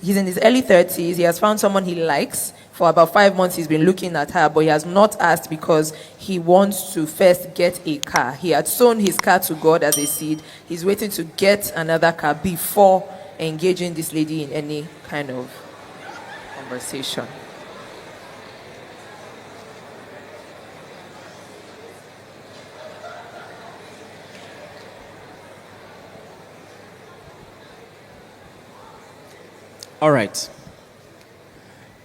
He's in his early 30s. He has found someone he likes. For about 5 months, he's been looking at her, but he has not asked because he wants to first get a car. He had sown his car to God as a seed. He's waiting to get another car before engaging this lady in any kind of conversation. All right.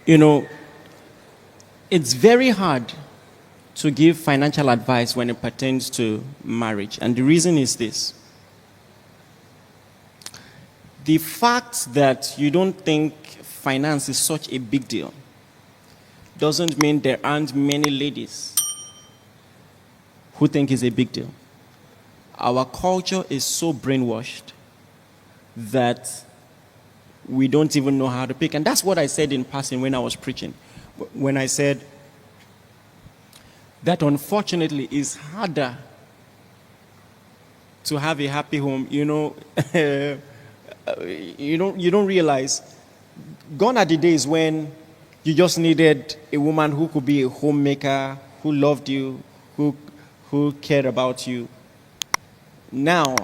You know, it's very hard to give financial advice when it pertains to marriage. And the reason is this. The fact that you don't think finance is such a big deal doesn't mean there aren't many ladies who think it's a big deal. Our culture is so brainwashed that we don't even know how to pick. And that's what I said in passing when I was preaching. When I said that unfortunately it's harder to have a happy home. You know, you don't realize, gone are the days when you just needed a woman who could be a homemaker, who loved you, who cared about you. Now,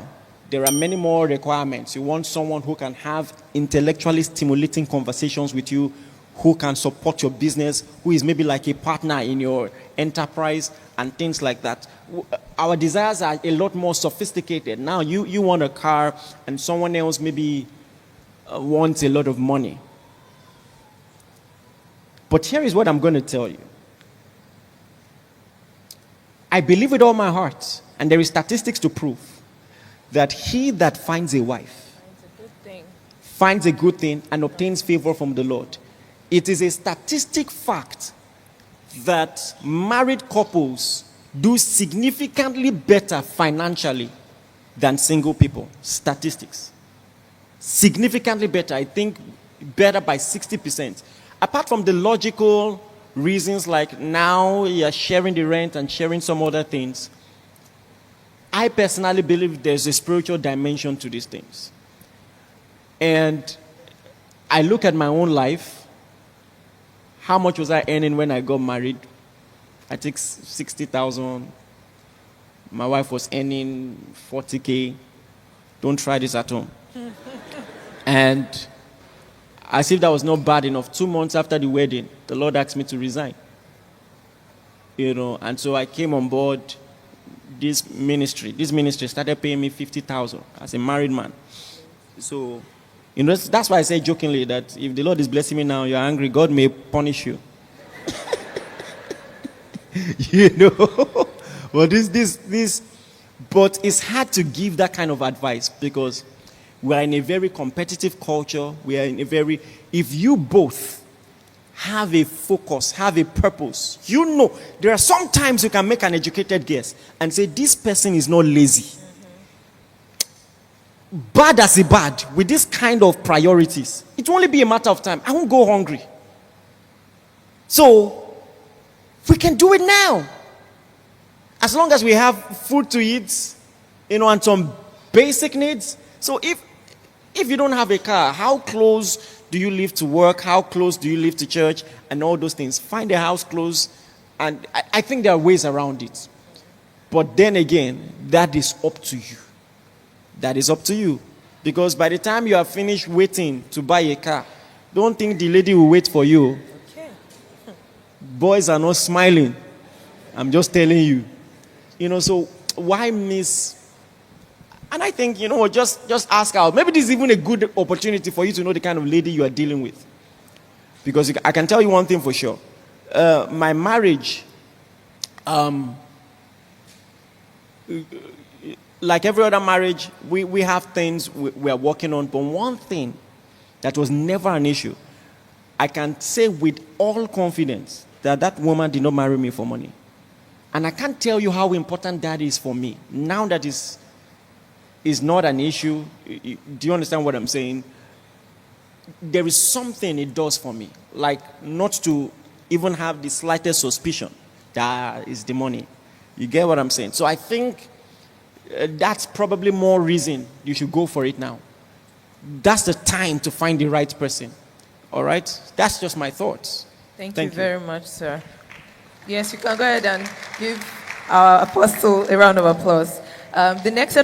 there are many more requirements. You want someone who can have intellectually stimulating conversations with you, who can support your business, who is maybe like a partner in your enterprise and things like that. Our desires are a lot more sophisticated. Now you want a car and someone else maybe wants a lot of money. But here is what I'm going to tell you. I believe with all my heart, and there is statistics to prove, that he that finds a wife finds a good thing and obtains favor from the Lord. It is a statistic fact that married couples do significantly better financially than single people. Statistics. Significantly better. I think better by 60%. Apart from the logical reasons like now you're sharing the rent and sharing some other things, I personally believe there's a spiritual dimension to these things. And I look at my own life. How much was I earning when I got married? I think 60,000. My wife was earning 40K. Don't try this at home. And as if that was not bad enough, 2 months after the wedding, the Lord asked me to resign. You know, and so I came on board this ministry. This ministry started paying me 50,000 as a married man. So, you know, that's why I say jokingly that if the Lord is blessing me now, you're angry, God may punish you. You know, but but it's hard to give that kind of advice because we are in a very competitive culture. We are in a very, if you both have a focus, have a purpose, you know, there are some times you can make an educated guess and say, this person is not lazy. Bad as a bad, with this kind of priorities, it will only be a matter of time. I won't go hungry. So, we can do it now. As long as we have food to eat, you know, and some basic needs. So if you don't have a car, how close do you live to work? How close do you live to church? And all those things. Find a house close. And I think there are ways around it. But then again, that is up to you. That is up to you. Because by the time you are finished waiting to buy a car, don't think the lady will wait for you. Okay. Boys are not smiling. I'm just telling you. You know, so why miss? And I think, you know, just ask out. Maybe this is even a good opportunity for you to know the kind of lady you are dealing with. Because I can tell you one thing for sure. My marriage, like every other marriage, we have things we are working on. But one thing that was never an issue, I can say with all confidence that woman did not marry me for money. And I can't tell you how important that is for me. Now that is not an issue. Do you understand what I'm saying? There is something it does for me. Like not to even have the slightest suspicion that is the money. You get what I'm saying? So I think that's probably more reason you should go for it now. That's the time to find the right person. All right? That's just my thoughts. Thank Thank you you. very much, sir. Yes, you can go ahead and give our apostle a round of applause. The next